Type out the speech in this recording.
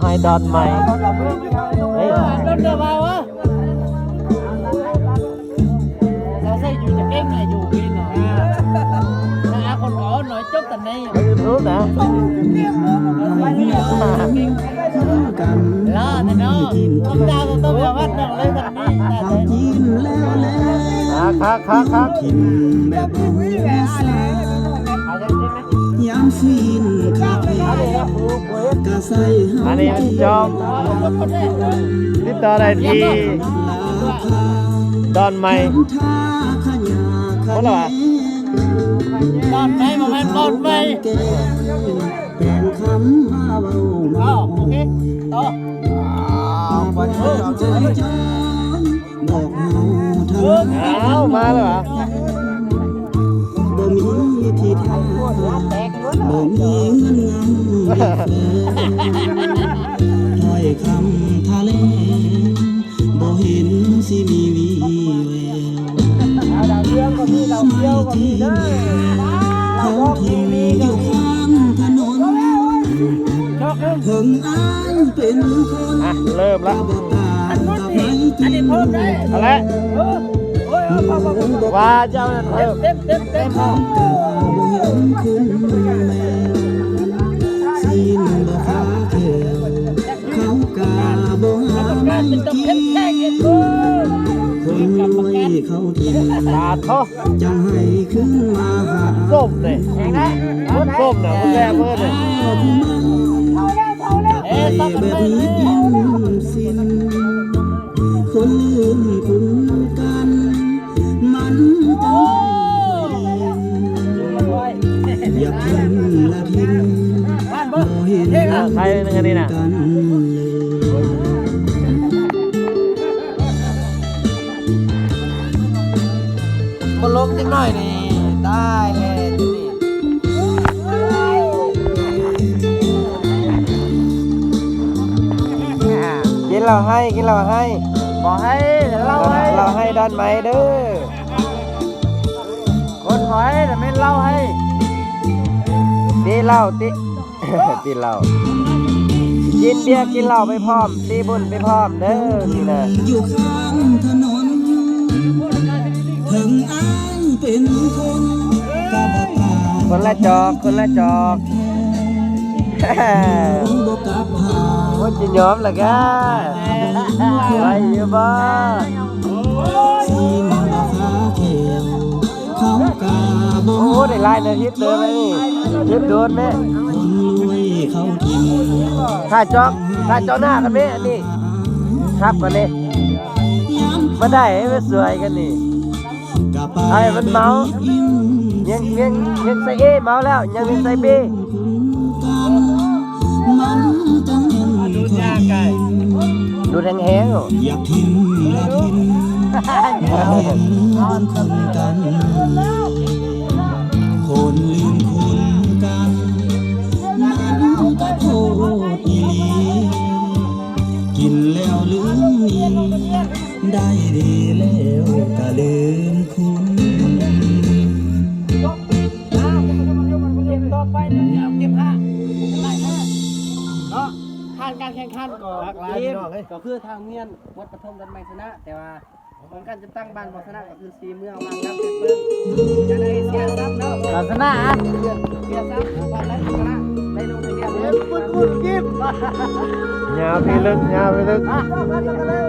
ให้ดอนใหม่เฮ้ย đón đưa vào á sao xây dù cho cái này dù kia nè à còn có nói chốt tình này ยูทูบนะ đó thì nó không ra thì tôi vào bắt được lấy tình này là thế ครับครับครับ ยามฟินคาเฟ่กะใส่ อันนี้มันจอมติดต่อได้ที่ดอนใหม่ ท่าขยา คนละวะ con mấy mà mấy con mấy แต่งคำมาเว้า ok to บอกเฮาทั้ง อ้าวมาแล้วเหรอ บ่มีที่ทางบ่มีเงินงำถ้อยคำทะเลบ่เห็นสิมีวีแววเขาที่มีอยู่ข้างถนนถึงอ้ายเป็นคน อ่ะเริ่มละ บ่ต่างกับไผจริง อะไรว่าเจ้านั่นเพิ่ม เขากาบ่เห็นคุณแม่สิ้นบ่ฟ้าแก้วเขากาบ่หามันกินคนรวยเขาทิ้ง ตาดเขา จังให้ขึ้นมาหา ส้มเลยส้มน่ะมันแรงเพิ่มเลย ไปแบบนี้ยิ้มสิ้นคนลืมคุณกัน มันจังอยากทิ้งละทิ้งบ่เห็น ใครนึงอันนี้น่ะ กันเลย con lốp tiếng nói này tai lè chứ nè กินเราให้กินเราให้ บอกให้เล่าให้ เราให้ด้านไหมเด้อ คนขอให้แต่ไม่เล่าให้ ตีเหล้าตี ตีเหล้ากินเบียร์กินเหล้าไปพร้อมตีบุญไปพร้อมเด้อนี่นะ อยู่ข้างถนนถึงอ้ายเป็นคนก็บ่ต่าง คนละจอกคนละจอก บ่กลับหา โอ้จิยอมละกันไปอยู่บ่ สิ้นบ่ฟ้าแก้วเขากาบ่ โอ้ได้หลายนาทีเติมเลยนี่เย็บโดนไหม คนรวยเขาทิ้ง ถ้าจอกหน้ากันไหมอันนี้ครับกันนี่ ยาม มาได้ให้มันสวยกันนี่ กะไป ไอ้มันเมา ยิ้ม ยังใส่เอเมาแล้วยังมีใส่เบ กันมันจังเห็นคนดี ดูแห้งๆอ่ะ อยากทิ้งละทิ้งบ่เห็นบุญคุณกัน คนลืมคุณกันนั้นก็โทษอีหลีกินแล้วลืมนี่ได้ดีแล้วก็ลืมคุณ ต่อไปเนี่ยเก็บผ้าได้ผ้าเนาะทางการแข่งขันก็ทีมก็คือทางเมียนวัดปฐมดันไม้ชนะ แต่ว่าของการจะตั้งบ้านบ่ชนะก็คือสีเมืองบางน้ำเป็นเพิ่งจะได้เสียทรัพย์เนาะ ลักษณะอ่ะ เสียทรัพย์วันนั้นชนะได้ลงทะเบียนเลยปุ้นกิ๊บ ยาวไปลึกยาวไปลึก มาเร็ว